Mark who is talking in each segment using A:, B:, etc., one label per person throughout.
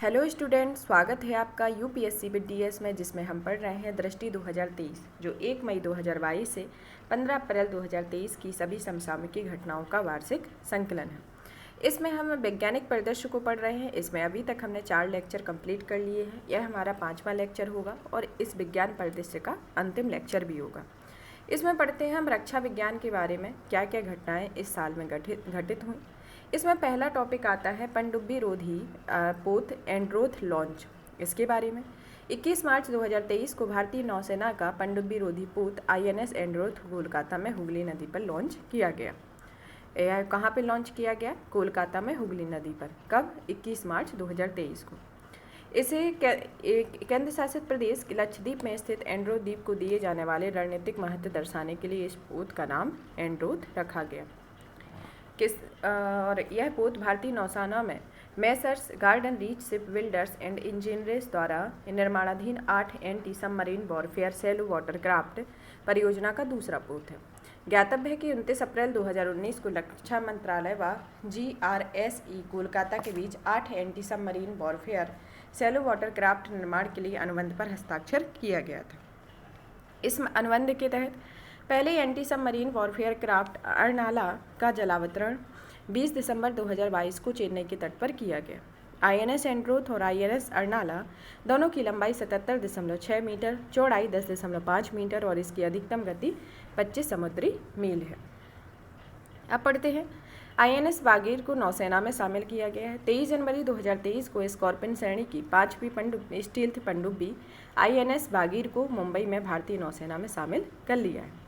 A: Hello student, स्वागत है आपका यूपीएससी विद डीएस में, जिसमें हम पढ़ रहे हैं दृष्टि 2023 जो 1 मई 2022 से 15 अप्रैल 2023 की सभी समसामयिकी घटनाओं का वार्षिक संकलन है। इसमें हम वैज्ञानिक परिदृश्य को पढ़ रहे हैं। इसमें अभी तक हमने 4 लेक्चर कंप्लीट कर लिए हैं। यह हमारा 5वां लेक्चर होगा और इस विज्ञान परिदृश्य का अंतिम लेक्चर भी होगा। इसमें पढ़ते हैं हम रक्षा विज्ञान के बारे में, क्या क्या घटनाएँ इस साल में घटित हुई। इसमें पहला टॉपिक आता है पनडुब्बी रोधी पोत एंड्रोथ लॉन्च। इसके बारे में 21 मार्च 2023 को भारतीय नौसेना का पनडुब्बी रोधी पोत INS एंड्रोथ कोलकाता में हुगली नदी पर लॉन्च किया गया। यह कहाँ पे लॉन्च किया गया? कोलकाता में हुगली नदी पर। कब? 21 मार्च 2023 को। इसे केंद्र शासित प्रदेश लक्षद्वीप में स्थित एंड्रोथ द्वीप को दिए जाने वाले रणनीतिक महत्व दर्शाने के लिए इस पोत का नाम एंड्रोथ रखा गया। और यह पोत भारतीय नौसेना में messrs Garden Reach Ship Builders and Engineers द्वारा निर्माणाधीन 8 anti submarine warfare shallow watercraft परियोजना का दूसरा पोत है। ज्ञातव्य है कि 29 अप्रैल 2019 को रक्षा मंत्रालय व GRSE कोलकाता के बीच 8 anti submarine warfare shallow watercraft निर्माण के लिए अनुबंध पर हस्ताक्षर किया गया था। इस अनुबंध के तहत पहले anti submarine warfare craft Arnala का जलावतरण 20 दिसंबर 2022 को चेन्नई के तट पर किया गया। INS एंड्रोथ और INS अर्नाला दोनों की लंबाई 77.6 मीटर, चौड़ाई 10.5 मीटर और इसकी अधिकतम गति 25 समुद्री मील है। अब पढ़ते हैं INS बागीर को नौसेना में शामिल किया गया है। 23 जनवरी 2023 को स्कॉर्पियन श्रेणी की 5वीं स्टील्थ पनडुब्बी INS बागीर को मुंबई में भारतीय नौसेना में शामिल कर लिया है।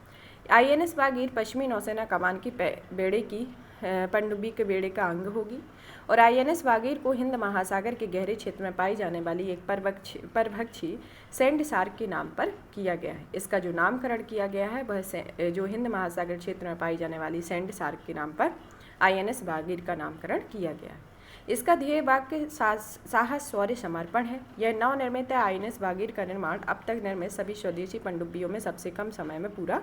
A: INS बागीर पश्चिमी नौसेना कमान की बेड़े की पनडुब्बी के बेड़े का अंग होगी और INS बागीर को हिंद महासागर के गहरे क्षेत्र में पाई जाने वाली एक परभक्षी सैंड शार्क के नाम पर किया गया है। इसका जो नामकरण किया गया है वह जो हिंद महासागर क्षेत्र में पाई जाने वाली सैंड शार्क के नाम पर INS बागीर का नामकरण किया गया है। इसका ध्येय वाक्य साहस शौर्य समर्पण है। यह नवनिर्मित INS बागीर का निर्माण अब तक निर्मित सभी स्वदेशी पनडुब्बियों में सबसे कम समय में पूरा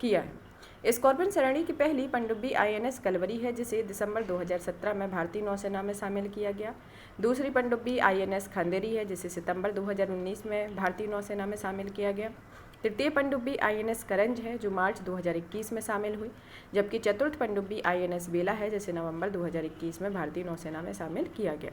A: किया है। स्कॉर्पियन श्रेणी की पहली पनडुब्बी INS कलवरी है, जिसे दिसंबर 2017 में भारतीय नौसेना में शामिल किया गया। दूसरी पनडुब्बी INS खंदेरी है, जिसे सितंबर 2019 में भारतीय नौसेना में शामिल किया गया। तृतीय पनडुब्बी INS करंज है, जो मार्च 2021 में शामिल हुई, जबकि चतुर्थ पनडुब्बी INS बेला है, जिसे नवंबर 2021 में भारतीय नौसेना में शामिल किया गया।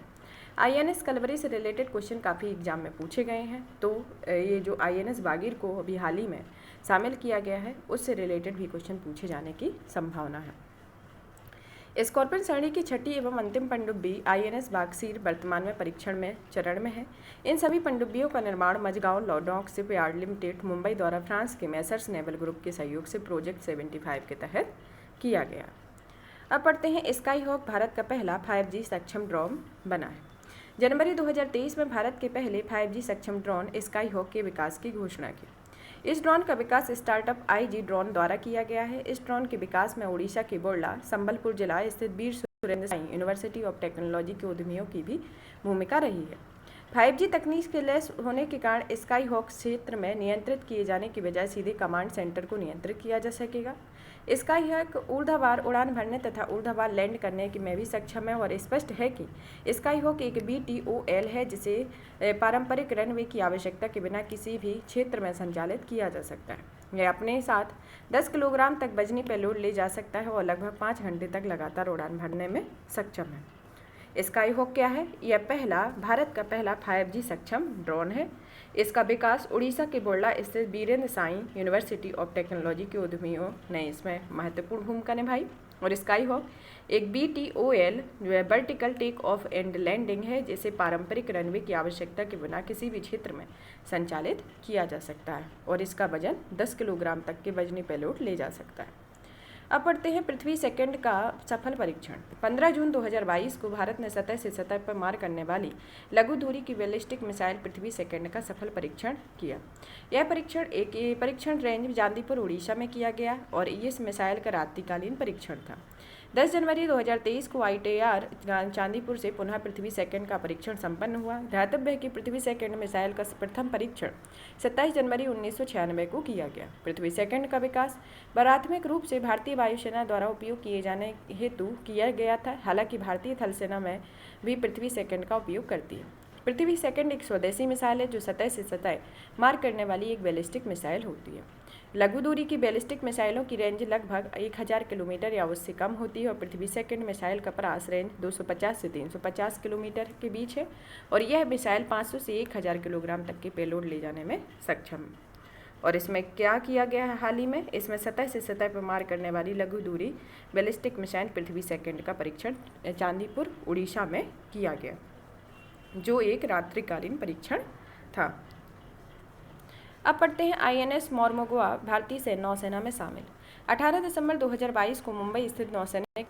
A: INS कलवरी से रिलेटेड क्वेश्चन काफ़ी एग्जाम में पूछे गए हैं, तो ये जो INS बागीर को अभी हाल ही में शामिल किया गया है उससे रिलेटेड भी क्वेश्चन पूछे जाने की संभावना है। स्कॉर्पियन श्रेणी की छठी एवं अंतिम पनडुब्बी INS बागसीर वर्तमान में परीक्षण में चरण में है। इन सभी पनडुब्बियों का निर्माण मझगांव लॉडॉक शिप यार्ड लिमिटेड मुंबई द्वारा फ्रांस के मैसर्स नेवल ग्रुप के सहयोग से प्रोजेक्ट 75 के तहत किया गया। अब पढ़ते हैं स्काई हॉक भारत का पहला 5G सक्षम ड्रोन बना है। जनवरी 2023 में भारत के पहले 5G सक्षम ड्रोन स्काई हॉक के विकास की घोषणा की। इस ड्रोन का विकास स्टार्टअप IG ड्रोन द्वारा किया गया है। इस ड्रोन के विकास में ओडिशा के बोरला संबलपुर जिला स्थित Veer Surendra Sai university of technology के उद्यमियों की भी भूमिका रही है। 5G तकनीक के लैस होने के कारण स्काई हॉक क्षेत्र में नियंत्रित किए जाने की बजाय सीधे कमांड सेंटर को नियंत्रित किया जा सकेगा। स्काई हॉक ऊर्ध्वाधर उड़ान भरने तथा ऊर्ध्वाधर लैंड करने में भी सक्षम है और स्पष्ट है कि स्काई हॉक एक VTOL है, जिसे पारंपरिक रनवे की आवश्यकता के बिना किसी भी क्षेत्र में संचालित किया जा सकता है। यह अपने साथ 10 किलोग्राम तक वजनी पेलोड ले जा सकता है और लगभग 5 घंटे तक लगातार उड़ान भरने में सक्षम है। स्काई हॉक क्या है? यह भारत का पहला 5G सक्षम ड्रोन है। इसका विकास उड़ीसा के बोरला स्थित Virendra Sai university of technology के उद्यमियों ने इसमें महत्वपूर्ण भूमिका निभाई और स्काई हॉक एक VTOL vertical take off and landing है, जिसे पारंपरिक रनवे की आवश्यकता के बिना किसी भी क्षेत्र में संचालित किया जा सकता है और इसका वजन 10 किलोग्राम तक के वजनी पेलोड ले जा सकता है। अब पढ़ते हैं पृथ्वी सेकंड का सफल परीक्षण। 15 जून 2022 को भारत ने सतह से सतह पर मार करने वाली लघु दूरी की बैलिस्टिक मिसाइल पृथ्वी सेकंड का सफल परीक्षण किया। यह परीक्षण रेंज चांदीपुर उड़ीसा में किया गया और इस मिसाइल का रात्रिकालीन परीक्षण था। 10 जनवरी 2023 को ITR चांदीपुर से पुनः पृथ्वी सेकंड का परीक्षण संपन्न हुआ। ध्यातव्य है कि पृथ्वी सेकंड मिसाइल का प्रथम परीक्षण 27 जनवरी 1996 को किया गया। पृथ्वी सेकंड का विकास प्राथमिक रूप से भारतीय वायुसेना द्वारा उपयोग किए जाने हेतु किया गया था। हालांकि भारतीय थल सेना में भी पृथ्वी सेकंड का उपयोग करती है। पृथ्वी सेकंड एक स्वदेशी मिसाइल है जो सतह से सतह मार करने वाली एक बैलिस्टिक मिसाइल होती है। लघु दूरी की बैलिस्टिक मिसाइलों की रेंज लगभग 1000 किलोमीटर या उससे कम होती है और पृथ्वी सेकंड मिसाइल का परास रेंज 250 से 350 किलोमीटर के बीच है और यह मिसाइल 500 से 1000 किलोग्राम तक के पेलोड ले जाने में सक्षम है। और इसमें क्या किया गया है हाल ही में, इसमें सतह से सतह पर मार करने वाली लघु दूरी बैलिस्टिक मिसाइल पृथ्वी सेकंड का परीक्षण चांदीपुर उड़ीसा में किया गया, जो एक रात्रिकालीन परीक्षण था। अब पढ़ते हैं आईएनएस मोरमुगाओ भारतीय नौसेना में शामिल। 18 दिसंबर 2022 को मुंबई स्थित नौसैनिक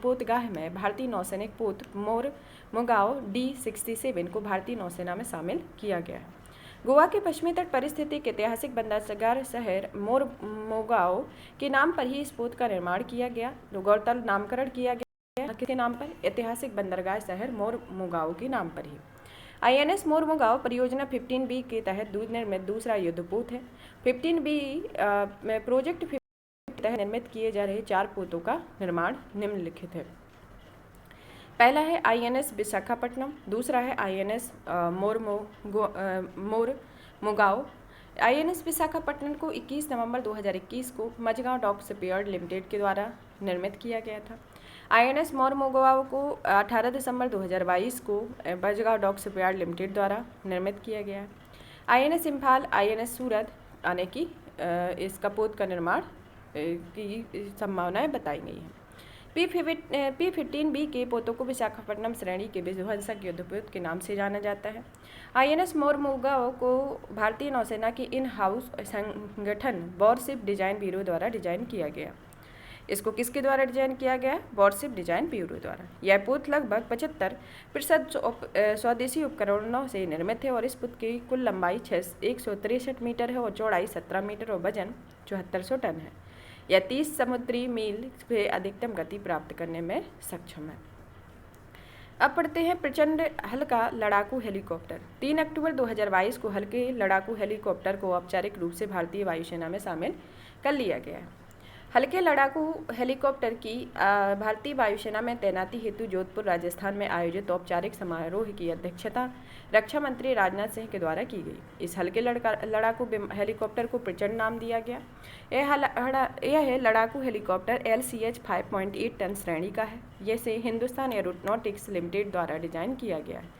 A: पोतगाह में भारतीय नौसैनिक पोत मोरमुगाओ D67 को भारतीय नौसेना में शामिल किया गया है। गोवा के पश्चिमी तट पर स्थित एक ऐतिहासिक बंदरगाह शहर मोरमुगाओ के नाम पर ही इस पोत का निर्माण किया गया। गौरतलब नामकरण किया गया के नाम पर, ऐतिहासिक बंदरगाह शहर मोरमुगाओ के नाम पर ही। आईएनएस मोरमुगाओ परियोजना 15B के तहत निर्मित दूसरा युद्धपोत है। 15B में प्रोजेक्ट 15 के तहत निर्मित किए जा रहे 4 पोतों का निर्माण निम्नलिखित है। पहला है आईएनएस विशाखापट्टनम, दूसरा है आईएनएस मोरमुगाओ। आईएनएस विशाखापट्टनम को 21 नवंबर 2021 को मझगांव डॉक शिपयार्ड लिमिटेड के द्वारा निर्मित किया गया था। आईएनएस मोरमुगाओ को 18 दिसंबर 2022 को मझगांव डॉक शिपयार्ड लिमिटेड द्वारा निर्मित किया गया है। आईएनएस इम्फाल, आईएनएस सूरत आने की इस कपोत का निर्माण की संभावनाएं बताई गई हैं। P15B के पोतों को विशाखापट्टनम श्रेणी के विध्वंसक युद्धपोत के नाम से जाना जाता है। आईएनएस मोरमुगाओ को भारतीय नौसेना की इन हाउस संगठन वॉरशिप डिजाइन ब्यूरो द्वारा डिजाइन किया गया। इसको किसके द्वारा डिजाइन किया गया? वॉरशिप डिजाइन ब्यूरो द्वारा। यह पोत लगभग 75% स्वदेशी उपकरणों से निर्मित है और इस पोत की कुल लंबाई 163 मीटर है और चौड़ाई 17 मीटर और वजन 7400 टन है। यह 30 समुद्री मील से अधिकतम गति प्राप्त करने में सक्षम है। अब पढ़ते हैं प्रचंड हल्का लड़ाकू हेलीकॉप्टर। 3 अक्टूबर 2022 को हल्के लड़ाकू हेलीकॉप्टर को औपचारिक रूप से भारतीय वायुसेना में शामिल कर लिया गया है। हल्के लड़ाकू हेलीकॉप्टर की भारतीय वायुसेना में तैनाती हेतु जोधपुर राजस्थान में आयोजित औपचारिक समारोह की अध्यक्षता रक्षा मंत्री राजनाथ सिंह के द्वारा की गई। इस हल्के लड़ाकू हेलीकॉप्टर को प्रचंड नाम दिया गया। यह लड़ाकू हेलीकॉप्टर LCH 5.8 टन श्रेणी का है। जिसे हिंदुस्तान एरोनॉटिक्स लिमिटेड द्वारा डिजाइन किया गया है।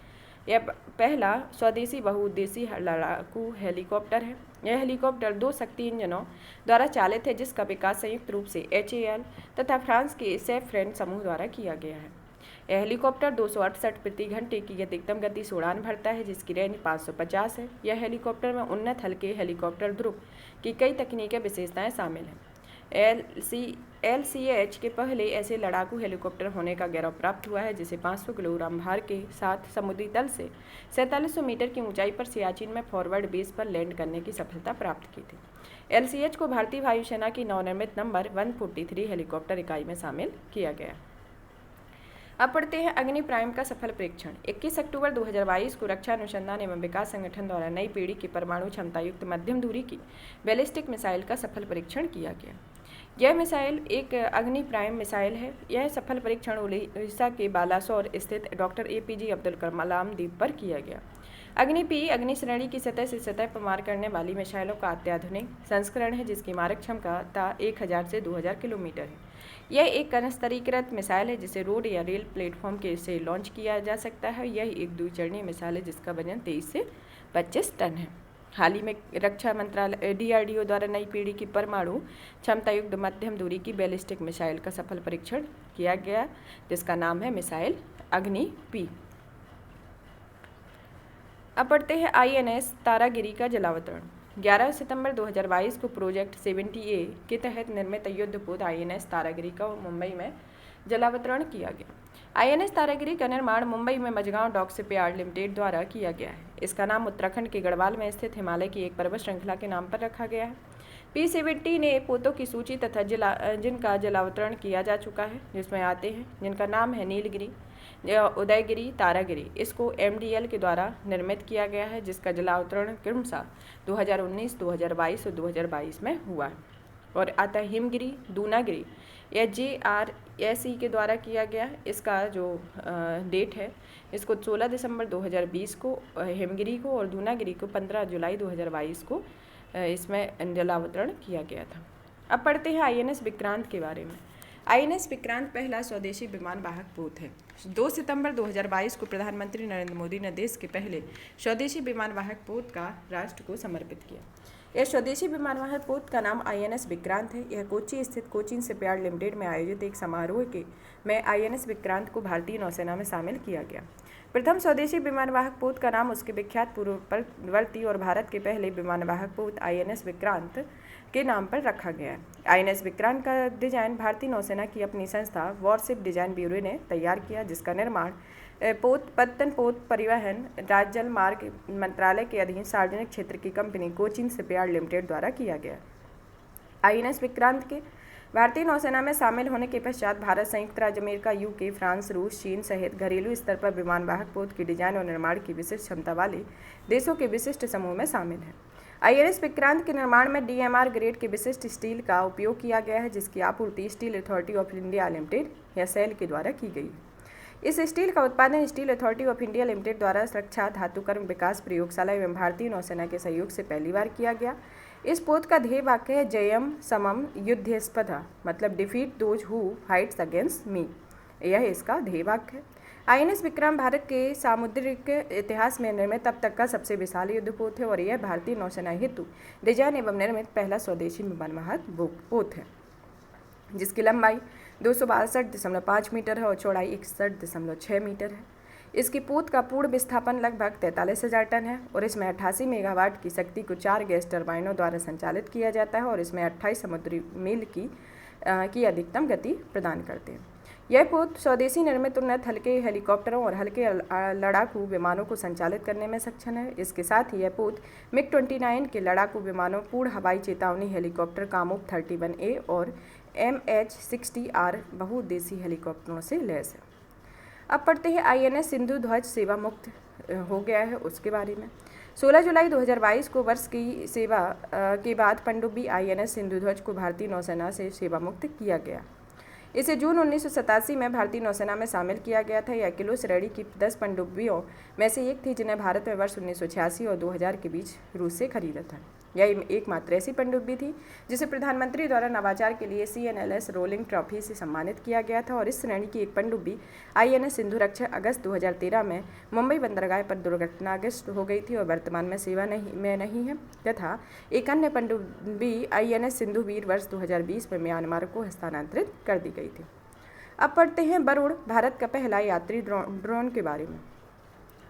A: यह पहला स्वदेशी बहुउद्देशीय लड़ाकू हेलीकॉप्टर है। यह हेलीकॉप्टर 2 शक्ति इंजनों द्वारा चालित है, जिसका विकास संयुक्त रूप से HAL तथा फ्रांस के सेफ्रेन समूह द्वारा किया गया है। यह हेलीकॉप्टर 268 प्रति घंटे की अधिकतम गति से उड़ान भरता है, जिसकी रेंज 550 है। यह हेलीकॉप्टर में उन्नत हल्के हेलीकॉप्टर ध्रुव की कई तकनीकी विशेषताएं शामिल हैं। LCH के पहले ऐसे लड़ाकू हेलीकॉप्टर होने का गौरव प्राप्त हुआ है, जिसे 500 किलोग्राम भार के साथ समुद्री तल से 4700 मीटर की ऊंचाई पर सियाचिन में फॉरवर्ड बेस पर लैंड करने की सफलता प्राप्त की थी। LCH को भारतीय वायुसेना की नवनिर्मित नंबर 143 हेलीकॉप्टर इकाई में शामिल किया गया। अब पढ़ते हैं अग्नि प्राइम का सफल परीक्षण। 21 अक्टूबर 2022 को रक्षा अनुसंधान एवं विकास संगठन द्वारा नई पीढ़ी की परमाणु क्षमता युक्त मध्यम दूरी की बैलिस्टिक मिसाइल का सफल परीक्षण किया गया। यह मिसाइल एक अग्नि प्राइम मिसाइल है। यह सफल परीक्षण उड़ीसा के बालासोर स्थित डॉक्टर APJ अब्दुल कलाम द्वीप पर किया गया। अग्नि श्रेणी की सतह से सतह पर मार करने वाली मिसाइलों का अत्याधुनिक संस्करण है, जिसकी मारक क्षमता 1000 से 2000 किलोमीटर है। यह एक कनिस्तरीकृत मिसाइल है, जिसे रोड या रेल प्लेटफॉर्म के से लॉन्च किया जा सकता है। यह एक द्विचरणीय मिसाइल है, जिसका वजन 23 से 25 टन है। हाल ही में रक्षा मंत्रालय DRDO द्वारा नई पीढ़ी की परमाणु क्षमता युक्त मध्यम दूरी की बैलिस्टिक मिसाइल का सफल परीक्षण किया गया, जिसका नाम है मिसाइल अग्नि-P। अब पढ़ते हैं INS तारागिरी का जलावतरण। 11 सितंबर 2022 को प्रोजेक्ट 70A के तहत निर्मित युद्धपोत INS तारागिरी का मुंबई में जलावतरण किया गया। INS तारागिरी का निर्माण मुंबई में मझगांव डॉक शिपयार्ड लिमिटेड द्वारा किया गया है। इसका नाम उत्तराखंड के गढ़वाल में स्थित हिमालय की एक पर्वत श्रृंखला के नाम पर रखा गया है। P70 ने पोतों की सूची तथा जिनका जलावतरण किया जा चुका है, जिसमें आते हैं जिनका नाम है नीलगिरी, उदयगिरी, तारागिरी। इसको MDL के द्वारा निर्मित किया गया है, जिसका जलावतरण क्रमशः 2019, 2022 और 2022 में हुआ है। और आता है हिमगिरी, दूनागिरी। यह JRSE के द्वारा किया गया। इसका जो डेट है, इसको 16 दिसंबर 2020 को हिमगिरी को और दूनागिरी को 15 जुलाई 2022 को इसमें जलावतरण किया गया था। अब पढ़ते हैं INS विक्रांत के बारे में। INS विक्रांत पहला स्वदेशी विमान वाहक पोत है। 2 सितंबर 2022 को प्रधानमंत्री नरेंद्र मोदी ने देश के पहले स्वदेशी विमान वाहक पोत का राष्ट्र को समर्पित किया। यह स्वदेशी विमान वाहक पोत का नाम INS विक्रांत है। यह कोच्चि स्थित कोचिन शिपयार्ड लिमिटेड में आयोजित एक समारोह में INS विक्रांत को भारतीय नौसेना में शामिल किया गया। प्रथम स्वदेशी विमान वाहक पोत का नाम उसके विख्यात पूर्ववर्ती और भारत के पहले विमान वाहक पोत INS विक्रांत के नाम पर रखा गया है। INS विक्रांत का डिजाइन भारतीय नौसेना की अपनी संस्था वॉरशिप डिजाइन ब्यूरो ने तैयार किया, जिसका निर्माण पत्तन पोत परिवहन राज्य जल मार्ग मंत्रालय के अधीन सार्वजनिक क्षेत्र की कंपनी कोचिन शिपयार्ड लिमिटेड द्वारा किया गया। INS विक्रांत के भारतीय नौसेना में शामिल होने के पश्चात भारत, संयुक्त राज्य अमेरिका, UK, फ्रांस, रूस, चीन सहित घरेलू स्तर पर विमान वाहक पोत की डिजाइन और निर्माण की विशिष्ट क्षमता वाले देशों के विशिष्ट समूह में शामिल है। INS विक्रांत के निर्माण में DMR ग्रेड के विशिष्ट स्टील का उपयोग किया गया है, जिसकी आपूर्ति steel authority of India limited या सेल के द्वारा की गई है। इस स्टील का उत्पादन steel authority of India limited द्वारा रक्षा धातुकर्म विकास प्रयोगशाला एवं भारतीय नौसेना के सहयोग से पहली बार किया गया। इस पोत का ध्येय वाक्य है जयम समम युद्धस्पर्धा, मतलब defeat those who fights against me. यह इसका ध्येय वाक्य है। INS विक्रम भारत के सामुद्रिक इतिहास में निर्मित अब तक का सबसे विशाल युद्धपोत है और यह भारतीय नौसेना हेतु डिजाइन एवं निर्मित पहला स्वदेशी विमान वाहक पोत है, जिसकी लंबाई 262.5 मीटर है और चौड़ाई 61.6 मीटर है। इसकी पोत का पूर्ण विस्थापन लगभग 43,000 टन है और इसमें 88 मेगावाट की शक्ति को 4 गैस टर्बाइनों द्वारा संचालित किया जाता है और इसमें 28 समुद्री मील की अधिकतम गति प्रदान करते हैं। यह पोत स्वदेशी निर्मित उन्नत हल्के हेलीकॉप्टरों और हल्के लड़ाकू विमानों को संचालित करने में सक्षम है। इसके साथ ही यह पोत MiG-29 के लड़ाकू विमानों, पूर्ण हवाई चेतावनी हेलीकॉप्टर कामोक 31A और MH-60R बहुउद्देशीय हेलीकॉप्टरों से लैस है। अब पढ़ते हैं INS सिंधु ध्वज सेवा मुक्त हो गया है उसके बारे में। 16 जुलाई 2022 को वर्ष की सेवा के बाद पनडुब्बी INS सिंधु ध्वज को भारतीय नौसेना से सेवा मुक्त किया गया। इसे जून 1987 में भारतीय नौसेना में शामिल किया गया था। यह किलो श्रेणी की 10 पनडुब्बियों में से एक थी, जिन्हें भारत में वर्ष 1986 और 2000 के बीच रूस से खरीदा था। यह एकमात्र ऐसी पनडुब्बी थी जिसे प्रधानमंत्री द्वारा नवाचार के लिए CNLS रोलिंग ट्रॉफी से सम्मानित किया गया था और इस श्रेणी की एक पनडुब्बी INS सिंधु रक्षा अगस्त 2013 में मुंबई बंदरगाह पर दुर्घटनाग्रस्त हो गई थी और वर्तमान में सेवा में नहीं है, तथा एक अन्य पनडुब्बी INS सिंधु वीर वर्ष 2020 में म्यांमार को हस्तांतरित कर दी गई थी। अब पढ़ते हैं वरुण, भारत का पहला यात्री ड्रोन के बारे में।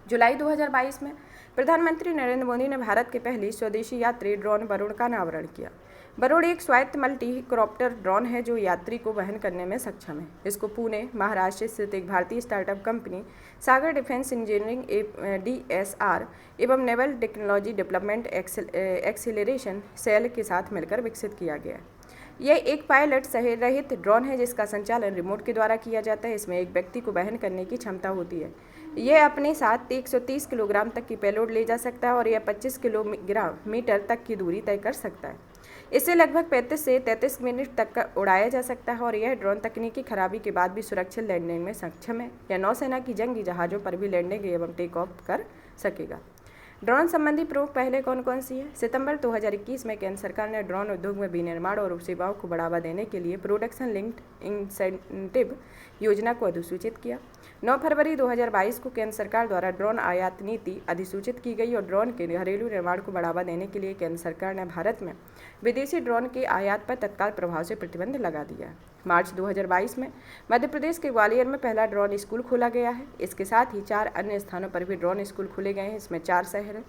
A: जुलाई 2022 में प्रधानमंत्री नरेंद्र मोदी ने भारत के पहले स्वदेशी यात्री ड्रोन वरुण का अनावरण किया। वरुण एक स्वायत्त मल्टी कॉप्टर ड्रोन है जो यात्री को वहन करने में सक्षम है। इसको पुणे, महाराष्ट्र स्थित एक भारतीय startup company Sagar Defence Engineering DSR एवं naval technology development acceleration cell के साथ मिलकर विकसित किया गया है। यह एक पायलट रहित ड्रोन है जिसका संचालन रिमोट के द्वारा किया जाता है। इसमें एक व्यक्ति को वहन करने की क्षमता होती है। यह अपने साथ 130 किलोग्राम तक की पेलोड ले जा सकता है और यह 25 किलोमीटर तक की दूरी तय कर सकता है। इसे लगभग 35 से 33 मिनट तक उड़ाया जा सकता है और यह ड्रोन तकनीकी खराबी के बाद भी सुरक्षित लैंडिंग में सक्षम है। यह नौसेना की जंगी जहाज़ों पर भी लैंडिंग एवं टेक ऑफ कर सकेगा। ड्रोन संबंधी प्रयोग पहले कौन कौन सी है? सितंबर 2021 में केंद्र सरकार ने ड्रोन उद्योग में विनिर्माण और सेवाओं को बढ़ावा देने के लिए प्रोडक्शन लिंक्ड इंसेंटिव योजना को अधिसूचित किया। 9 फरवरी 2022 को केंद्र सरकार द्वारा ड्रोन आयात नीति अधिसूचित की गई और ड्रोन के घरेलू निर्माण को बढ़ावा देने के लिए केंद्र सरकार ने भारत में विदेशी ड्रोन के आयात पर तत्काल प्रभाव से प्रतिबंध लगा दिया है। मार्च 2022 में मध्य प्रदेश के ग्वालियर में पहला ड्रोन स्कूल खोला गया है। इसके साथ ही 4 अन्य स्थानों पर भी ड्रोन स्कूल खोले गए हैं। इसमें 4 शहर हैं: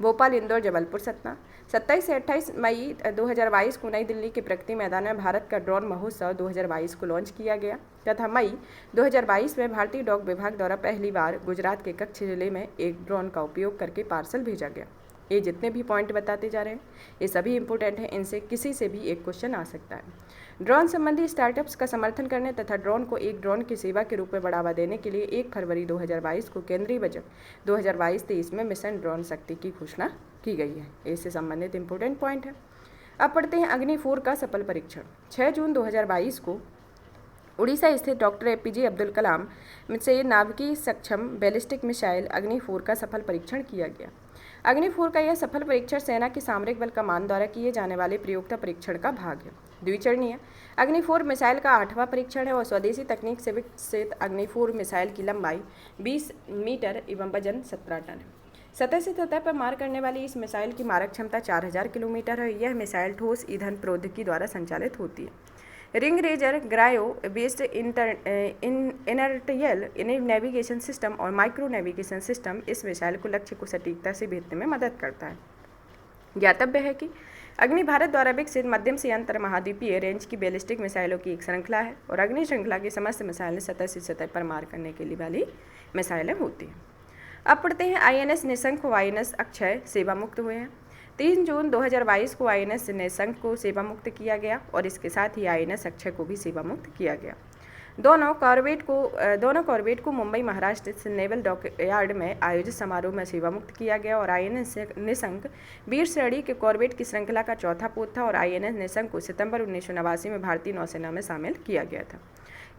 A: भोपाल, इंदौर, जबलपुर, सतना। 27 से 28 मई 2022 को नई दिल्ली के प्रगति मैदान में भारत का ड्रोन महोत्सव 2022 को लॉन्च किया गया तथा मई 2022 में भारतीय डाक विभाग द्वारा पहली बार गुजरात के कच्छ जिले में एक ड्रोन का उपयोग करके पार्सल भेजा गया। ये जितने भी पॉइंट बताते जा रहे हैं ये सभी इंपॉर्टेंट हैं। इनसे किसी से भी एक क्वेश्चन आ सकता है। ड्रोन संबंधी स्टार्टअप्स का समर्थन करने तथा ड्रोन को एक ड्रोन की सेवा के रूप में बढ़ावा देने के लिए 1 फरवरी 2022 को केंद्रीय बजट 2022-23 में मिशन ड्रोन शक्ति की घोषणा की गई है। इससे संबंधित इंपॉर्टेंट पॉइंट है। अब पढ़ते हैं अग्नि 4 का सफल परीक्षण। 6 जून 2022 को उड़ीसा स्थित डॉक्टर APJ अब्दुल कलाम से नाभिकीय सक्षम बैलिस्टिक मिसाइल अग्नि 4 का सफल परीक्षण किया गया। अग्नि 4 का यह सफल परीक्षण सेना के सामरिक बल कमान द्वारा किए जाने वाले प्रयोक्ता परीक्षण का भाग है। द्विचरणीय अग्नि 4 मिसाइल का 8वां परीक्षण है और स्वदेशी तकनीक से विकसित अग्नि 4 मिसाइल की लंबाई 20 मीटर एवं वजन 17 टन है। सतह से सतह पर मार करने वाली इस मिसाइल की मारक क्षमता 4000 किलोमीटर है। यह मिसाइल ठोस ईंधन प्रौद्योगिकी द्वारा संचालित होती है। Ring laser gyro based inertial navigation system और माइक्रो नेविगेशन सिस्टम इस मिसाइल को लक्ष्य को सटीकता से भेजने में मदद करता है। ज्ञातव्य है कि अग्नि भारत द्वारा विकसित मध्यम से अंतर महाद्वीपीय रेंज की बैलिस्टिक मिसाइलों की एक श्रृंखला है और अग्नि श्रृंखला की समस्त मिसाइलें सतह से सतह पर मार करने के लिए वाली मिसाइलें होती हैं। अब पढ़ते हैं INS निशंक व INS अक्षय सेवा मुक्त हुए हैं। 3 जून 2022 को INS निशंक को सेवा मुक्त किया गया और इसके साथ ही INS अक्षय को भी सेवा मुक्त किया गया। दोनों कॉर्वेट को मुंबई महाराष्ट्र स्थित नेवल डॉकयार्ड में आयोजित समारोह में सेवा मुक्त किया गया और INS निशंक वीर श्रेणी के कॉर्वेट की श्रृंखला का चौथा पोत था और INS निशंक को सितंबर 1989 में भारतीय नौसेना में शामिल किया गया था।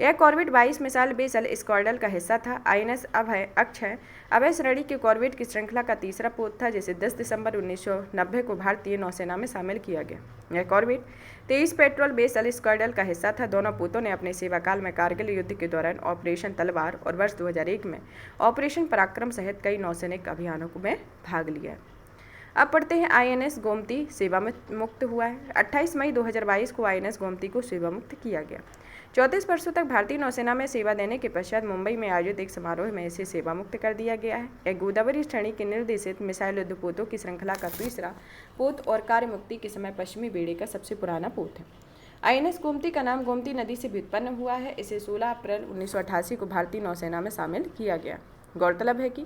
A: यह कॉर्वेट 22 मिसाइल बेसल स्क्वाड्रन का हिस्सा था। INS अक्षय अभय श्रेणी के कॉर्वेट की श्रृंखला का तीसरा पोत था जिसे 10 दिसंबर 1990 को भारतीय नौसेना में शामिल किया गया। यह कॉर्वेट 23 पेट्रोल बेसल स्क्वाड्रन का हिस्सा था। दोनों पोतों ने अपने सेवाकाल में कारगिल युद्ध के दौरान ऑपरेशन तलवार और वर्ष 2001 में ऑपरेशन पराक्रम सहित कई नौसैनिक अभियानों में भाग लिया। अब पढ़ते हैं INS गोमती सेवा मुक्त हुआ है। 28 मई 2022 को INS गोमती को सेवा मुक्त किया गया। 34 वर्षों तक भारतीय नौसेना में सेवा देने के पश्चात मुंबई में आयोजित एक समारोह में इसे सेवा मुक्त कर दिया गया है। यह गोदावरी श्रेणी के निर्देशित मिसाइल युद्ध पोतों की श्रृंखला का तीसरा पोत और कार्य मुक्ति के समय पश्चिमी बेड़े का सबसे पुराना पोत है। INS गोमती का नाम गोमती नदी से व्युत्पन्न हुआ है। इसे 16 अप्रैल 1988 को भारतीय नौसेना में शामिल किया गया। गौरतलब है कि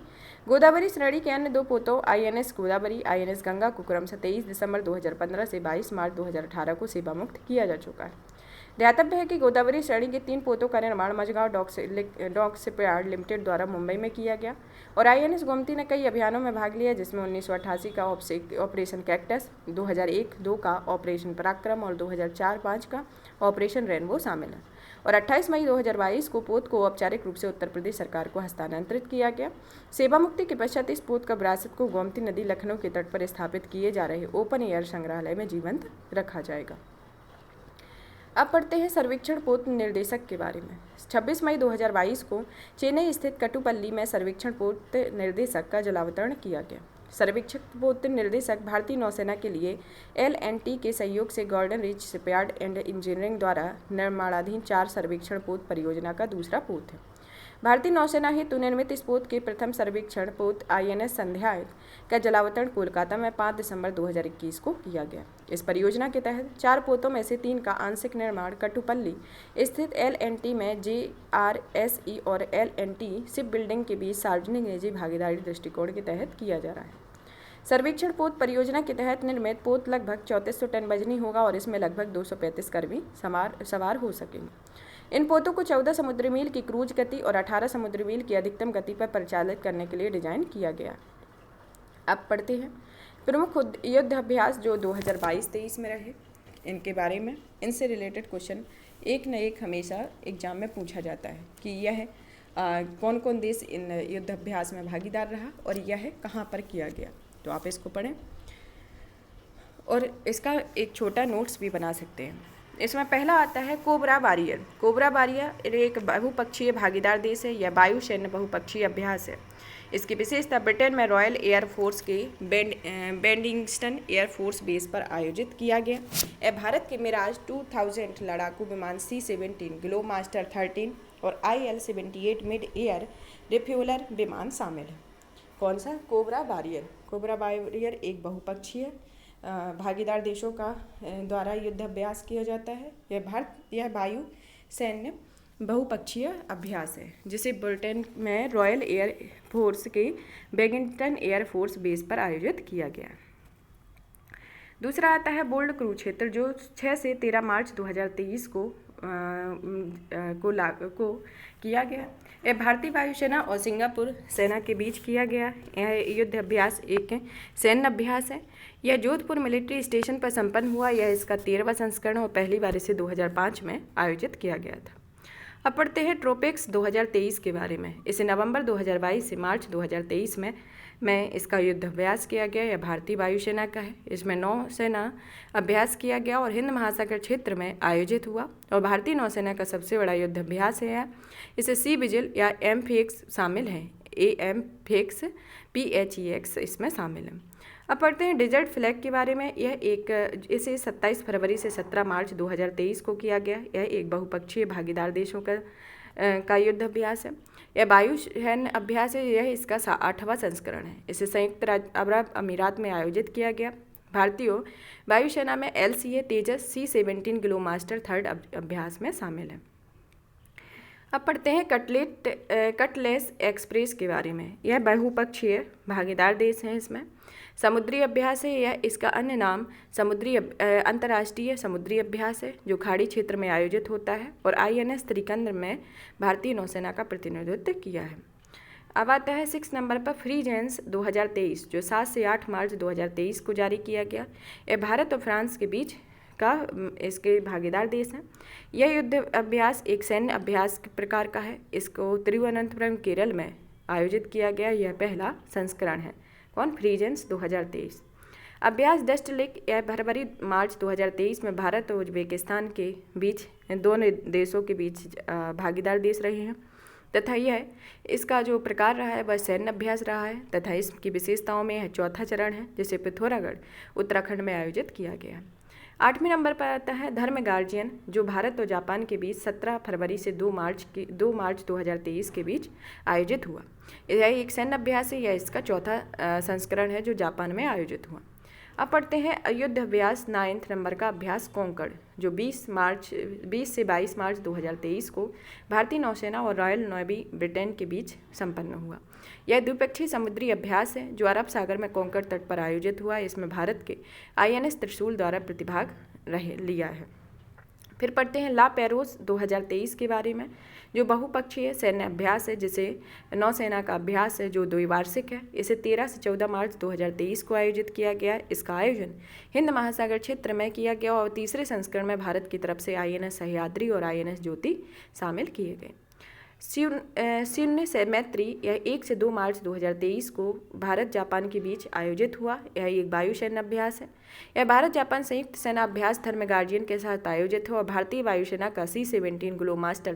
A: गोदावरी श्रेणी के अन्य दो पोतों INS गोदावरी INS गंगा को क्रमशः 23 दिसंबर 2015 से 22 मार्च 2018 को सेवा मुक्त किया जा चुका है। ध्यातव्य है कि गोदावरी श्रेणी के 3 पोतों का निर्माण मझगांव डॉक शिपयार्ड लिमिटेड द्वारा मुंबई में किया गया और INS गोमती ने कई अभियानों में भाग लिया जिसमें 1988 का ऑपरेशन कैक्टस, 2001-2 का ऑपरेशन पराक्रम और 2004-5 का ऑपरेशन रेनबो शामिल है। और 28 मई 2022 को पोत को औपचारिक रूप से उत्तर प्रदेश सरकार को हस्तांतरित किया गया। सेवा मुक्ति के पश्चात इस पोत का विरासत को गोमती नदी लखनऊ के तट पर स्थापित किए जा रहे ओपन एयर संग्रहालय में जीवंत रखा जाएगा। अब पढ़ते हैं सर्वेक्षण पोत निर्देशक के बारे में। 26 मई 2022 को चेन्नई स्थित कटुपल्ली में सर्वेक्षण पोत निर्देशक का जलावतरण किया गया। सर्वेक्षण पोत निर्देशक भारतीय नौसेना के लिए LNT के सहयोग से Garden Reach Shipyard and Engineering द्वारा निर्माणाधीन 4 सर्वेक्षण पोत परियोजना का दूसरा पोत है। भारतीय नौसेना हेतु निर्मित इस पोत के प्रथम सर्वेक्षण पोत INS संध्याय का जलावतरण कोलकाता में 5 दिसंबर 2021 को किया गया। इस परियोजना के तहत 4 पोतों में से 3 का आंशिक निर्माण कटुपल्ली स्थित LNT में JRSE और LNT शिप बिल्डिंग के बीच सार्वजनिक निजी भागीदारी दृष्टिकोण के तहत किया जा रहा है। सर्वेक्षण पोत परियोजना के तहत निर्मित पोत लगभग 3400 टन वजनी होगा और इसमें लगभग 235 कर्मी सवार हो सकेंगे। इन पोतों को 14 समुद्री मील की क्रूज गति और 18 समुद्री मील की अधिकतम गति पर परिचालित करने के लिए डिजाइन किया गया। अब पढ़ते हैं प्रमुख युद्ध अभ्यास जो 2022-23 में रहे, इनके बारे में। इनसे रिलेटेड क्वेश्चन एक न एक हमेशा एग्जाम में पूछा जाता है कि यह कौन कौन देश इन युद्ध अभ्यास में भागीदार रहा और यह कहाँ पर किया गया। तो आप इसको पढ़ें और इसका एक छोटा नोट्स भी बना सकते हैं। इसमें पहला आता है कोबरा वॉरियर। कोबरा वॉरियर एक बहुपक्षीय भागीदार देश है। यह वायु सैन्य बहुपक्षीय अभ्यास है। इसकी विशेषता ब्रिटेन में रॉयल एयर फोर्स के बेडिंगस्टन एयर फोर्स बेस पर आयोजित किया गया। यह भारत के मिराज 2000 लड़ाकू विमान C-17 ग्लोबमास्टर 13 और IL-78 मिड एयर रिफ्यूलर विमान शामिल है। कौन सा? Cobra warrior. कोबरा वॉरियर एक बहुपक्षीय भागीदार देशों का द्वारा युद्ध अभ्यास किया जाता है। यह वायु सैन्य बहुपक्षीय अभ्यास है जिसे ब्रिटेन में रॉयल एयर फोर्स के बेगिंगटन एयर फोर्स बेस पर आयोजित किया गया। दूसरा आता है बोल्ड कुरुक्षेत्र जो 6 से 13 मार्च 2023 को को किया गया। यह भारतीय वायुसेना और सिंगापुर सेना के बीच किया गया। यह युद्ध अभ्यास एक सैन्य अभ्यास है। यह जोधपुर मिलिट्री स्टेशन पर संपन्न हुआ। यह इसका 13वां संस्करण और पहली बार इसे 2005 में आयोजित किया गया था। अब पढ़ते हैं ट्रोपेक्स 2023 के बारे में। इसे नवंबर 2022 से मार्च 2023 में इसका युद्ध अभ्यास किया गया। यह भारतीय वायुसेना का है। इसमें नौसेना अभ्यास किया गया और हिंद महासागर क्षेत्र में आयोजित हुआ और भारतीय नौसेना का सबसे बड़ा युद्ध अभ्यास है। इसे सी विजिल या एमफीएक्स शामिल है। एमफीएक्स PHEX इसमें शामिल है। अब पढ़ते हैं डेजर्ट फ्लैग के बारे में। इसे 27 फरवरी से 17 मार्च 2023 को किया गया। यह एक बहुपक्षीय भागीदार देशों का युद्ध अभ्यास है। यह वायुसेना अभ्यास है। यह इसका 8वां संस्करण है। इसे संयुक्त अरब अमीरात में आयोजित किया गया। भारतीय वायुसेना में LCA तेजस C-17 ग्लोमास्टर 3rd अभ्यास में शामिल है। अब पढ़ते हैं कटलेस एक्सप्रेस के बारे में। यह बहुपक्षीय भागीदार देश हैं। इसमें समुद्री अभ्यास है। यह इसका अन्य नाम अंतर्राष्ट्रीय समुद्री अभ्यास है जो खाड़ी क्षेत्र में आयोजित होता है और INS त्रिकंद्र में भारतीय नौसेना का प्रतिनिधित्व किया है। अब आता है 6 नंबर पर फ्री जेंस 2023 जो 7 से 8 मार्च 2023 को जारी किया गया। यह भारत और फ्रांस के बीच का इसके भागीदार देश हैं। यह युद्ध अभ्यास एक सैन्य अभ्यास के प्रकार का है। इसको तिरुवनंतपुरम केरल में आयोजित किया गया। यह पहला संस्करण है। कौन? फ्री जेंस 2023। अभ्यास डस्ट लेक यह फरवरी मार्च 2023 में भारत और उज्बेकिस्तान के बीच दोनों देशों के बीच भागीदार देश रहे हैं तथा यह इसका जो प्रकार रहा है वह सैन्य अभ्यास रहा है तथा इसकी विशेषताओं में यह 4था चरण है जिसे पिथौरागढ़ उत्तराखंड में आयोजित किया गया है। 8वें नंबर पर आता है धर्म गार्जियन जो भारत और जापान के बीच 17 फरवरी से 2 मार्च 2023 के बीच आयोजित हुआ। यह एक सैन्य अभ्यास है। यह इसका 4था संस्करण है जो जापान में आयोजित हुआ। अब पढ़ते हैं युद्ध अभ्यास 9 नंबर का अभ्यास कोंकण जो 20 से 22 मार्च 2023 को भारतीय नौसेना और रॉयल नेवी ब्रिटेन के बीच संपन्न हुआ। यह द्विपक्षीय समुद्री अभ्यास है जो अरब सागर में कोंकण तट पर आयोजित हुआ। इसमें भारत के INS त्रिशूल द्वारा प्रतिभाग लिया है। फिर पढ़ते हैं ला पेरोस 2023 के बारे में जो बहुपक्षीय सैन्य अभ्यास है जिसे नौसेना का अभ्यास है जो द्विवार्षिक है। इसे 13 से 14 मार्च 2023 को आयोजित किया गया। इसका आयोजन हिंद महासागर क्षेत्र में किया गया और तीसरे संस्करण में भारत की तरफ से INS सह्याद्री और INS ज्योति शामिल किए गए। शून्य से मैत्री यह 1 से 2 मार्च 2023 को भारत जापान के बीच आयोजित हुआ। यह एक वायु सैन्य अभ्यास है। यह भारत जापान संयुक्त सेना अभ्यास धर्म गार्जियन के साथ आयोजित है और भारतीय वायुसेना का C-17 ग्लोमास्टर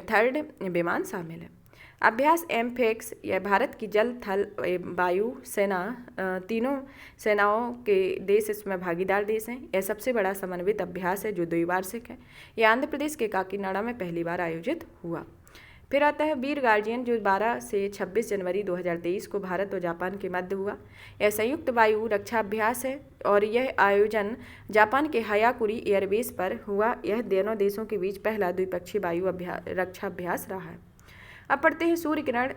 A: 3rd विमान शामिल है। अभ्यास एमफेक्स यह भारत की जल थल वायु सेना तीनों सेनाओं के देश इसमें भागीदार देश हैं। यह सबसे बड़ा समन्वित अभ्यास है जो द्विवार्षिक है। यह आंध्र प्रदेश के काकीनाडा में पहली बार आयोजित हुआ। फिर आता है वीर गार्जियन जो 12 से 26 जनवरी 2023 को भारत और जापान के मध्य हुआ। यह संयुक्त वायु रक्षा अभ्यास है और यह आयोजन जापान के हायाकुरी एयरबेस पर हुआ। यह दोनों देशों के बीच पहला द्विपक्षीय वायु रक्षा अभ्यास रहा है। अब पढ़ते हैं सूर्य किरण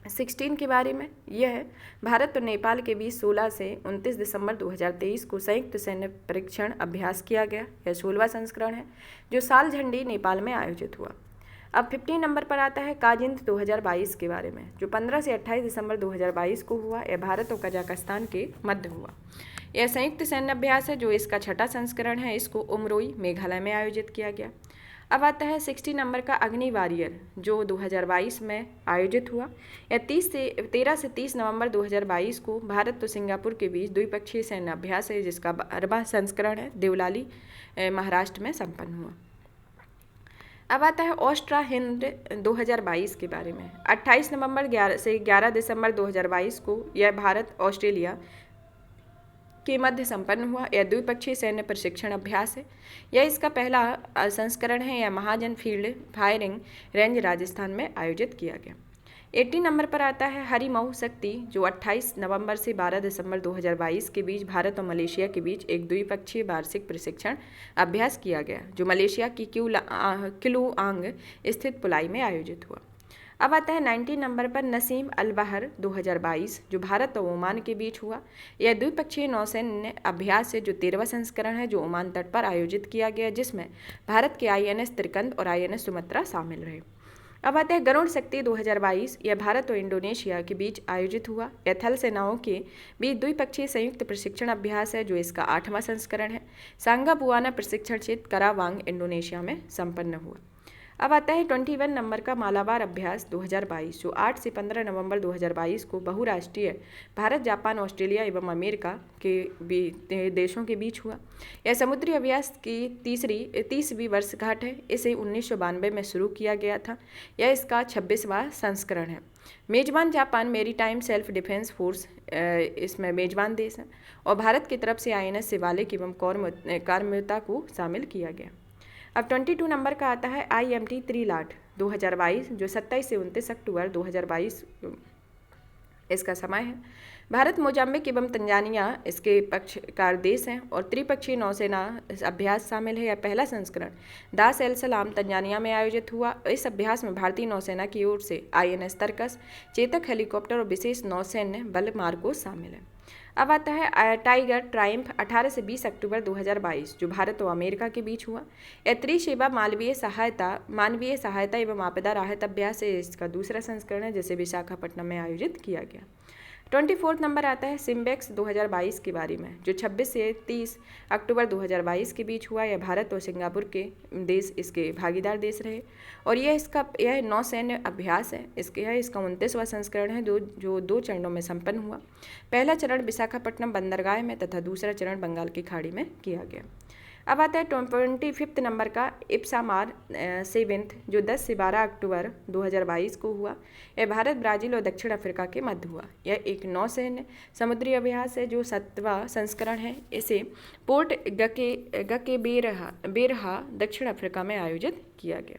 A: 16 के बारे में। यह भारत और नेपाल के बीच 16 से 29 दिसंबर 2023 को संयुक्त सैन्य परीक्षण अभ्यास किया गया। यह 16वां संस्करण है जो साल झंडी नेपाल में आयोजित हुआ। अब 15 नंबर पर आता है काजिंद 2022 के बारे में जो 15 से 28 दिसंबर 2022 को हुआ। यह भारत और कजाकिस्तान के मध्य हुआ। यह संयुक्त सैन्य अभ्यास है जो इसका 6ठा संस्करण है। इसको उमरोई मेघालय में आयोजित किया गया। अब आता है 60 नंबर का अग्नि वॉरियर जो 2022 में आयोजित हुआ। यह 13 से 30 नवंबर 2022 को भारत और सिंगापुर के बीच द्विपक्षीय सैन्य अभ्यास है जिसका 12वां संस्करण है देवलाली महाराष्ट्र में संपन्न हुआ। अब आता है ऑस्ट्रा हिंद 2022 के बारे में। 28 नवंबर से 11 दिसंबर 2022 को यह भारत ऑस्ट्रेलिया के मध्य संपन्न हुआ। यह द्विपक्षीय सैन्य प्रशिक्षण अभ्यास है। यह इसका पहला संस्करण है। यह महाजन फील्ड फायरिंग रेंज राजस्थान में आयोजित किया गया। 80 नंबर पर आता है हरिमऊ शक्ति जो 28 नवंबर से 12 दिसंबर 2022 के बीच भारत और मलेशिया के बीच एक द्विपक्षीय वार्षिक प्रशिक्षण अभ्यास किया गया जो मलेशिया की क्लूआंग स्थित पुलाई में आयोजित हुआ। अब आता है 19 नंबर पर नसीम अल बहर 2022 जो भारत और ओमान के बीच हुआ। यह द्विपक्षीय नौसैन्य अभ्यास है जो 13वां संस्करण है जो ओमान तट पर आयोजित किया गया, जिसमें भारत के INS त्रिकंद और INS सुमित्रा शामिल रहे। अब आते हैं गरुड़ शक्ति 2022। यह भारत और इंडोनेशिया के बीच आयोजित हुआ। यह थल सेनाओं के बीच द्विपक्षीय संयुक्त प्रशिक्षण अभ्यास है जो इसका 8वां संस्करण है। सांगा बुआना प्रशिक्षण क्षेत्र करावांग इंडोनेशिया में संपन्न हुआ। अब आता है 21 नंबर का मालाबार अभ्यास 2022 जो 8 से 15 नवंबर 2022 को बहुराष्ट्रीय भारत, जापान, ऑस्ट्रेलिया एवं अमेरिका के देशों के बीच हुआ। यह समुद्री अभ्यास की 30वीं वर्षगांठ है। इसे 1992 में शुरू किया गया था। यह इसका 26वां संस्करण है। मेजबान Japan maritime self defence force इसमें मेजबान देश है और भारत की तरफ से INS शिवालिक एवं कार्म्योता को शामिल किया गया। अब 22 नंबर का आता है IMT त्रिलाट 2022 जो 27 से 29 अक्टूबर 2022 इसका समय है। भारत, मोजाम्बिक एवं तंजानिया इसके पक्षकार देश हैं और त्रिपक्षीय नौसेना अभ्यास शामिल है। यह पहला संस्करण दास एल सलाम तंजानिया में आयोजित हुआ। इस अभ्यास में भारतीय नौसेना की ओर से INS तरकस, चेतक हेलीकॉप्टर और विशेष नौसैन्य बल मार्कोस शामिल है। अब आता है टाइगर ट्रायम्फ 18 से 20 अक्टूबर 2022 जो भारत और अमेरिका के बीच हुआ। यह त्रिसेवा मानवीय सहायता एवं आपदा राहत अभ्यास है। इसका दूसरा संस्करण है जिसे विशाखापट्टनम में आयोजित किया गया। 24 नंबर आता है सिम्बेक्स 2022 के बारे में जो 26 से 30 अक्टूबर 2022 के बीच हुआ। यह भारत और सिंगापुर के देश इसके भागीदार देश रहे और यह नौसैन्य अभ्यास है। इसका 29वां संस्करण है जो 2 चरणों में संपन्न हुआ। पहला चरण विशाखापट्टनम बंदरगाह में तथा दूसरा चरण बंगाल की खाड़ी में किया गया। अब आता है 25 नंबर का इप्सामार 7 जो 10 से 12 अक्टूबर 2022 को हुआ। यह भारत, ब्राज़ील और दक्षिण अफ्रीका के मध्य हुआ। यह एक नौसैन्य समुद्री अभ्यास है जो 7वां संस्करण है। इसे पोर्ट गके बेरहा दक्षिण अफ्रीका में आयोजित किया गया।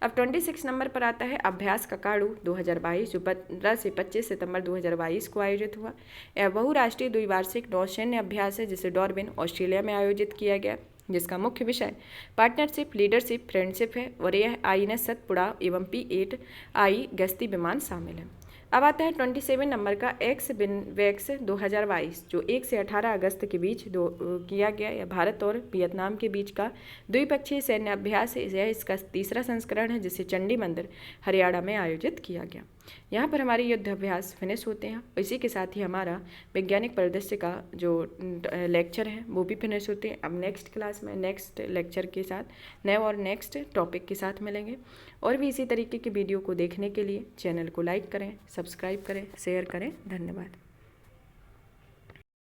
A: अब 26 नंबर पर आता है अभ्यास ककाडू 2022 जो 15 से 25 सितंबर 2022 को आयोजित हुआ। यह बहुराष्ट्रीय द्विवार्षिक नौसैन्य अभ्यास है जिसे डॉर्बिन ऑस्ट्रेलिया में आयोजित किया गया, जिसका मुख्य विषय पार्टनरशिप, लीडरशिप, फ्रेंडशिप है और यह INS सतपुड़ा एवं P-8I गश्ती विमान शामिल है। अब आता है 27 नंबर का एक्स 2022 जो 1 से 18 अगस्त के बीच किया गया। यह भारत और वियतनाम के बीच का द्विपक्षीय सैन्य अभ्यास है। यह इसका तीसरा संस्करण है जिसे चंडी मंदिर हरियाणा में आयोजित किया गया। यहाँ पर हमारे युद्ध अभ्यास फिनिश होते हैं। इसी के साथ ही हमारा वैज्ञानिक परिदृश्य का जो लेक्चर है वो भी फिनिश होते हैं। अब नेक्स्ट क्लास में नेक्स्ट लेक्चर के साथ नए और नेक्स्ट टॉपिक के साथ मिलेंगे। और भी इसी तरीके की वीडियो को देखने के लिए चैनल को लाइक करें, सब्सक्राइब करें, शेयर करें। धन्यवाद।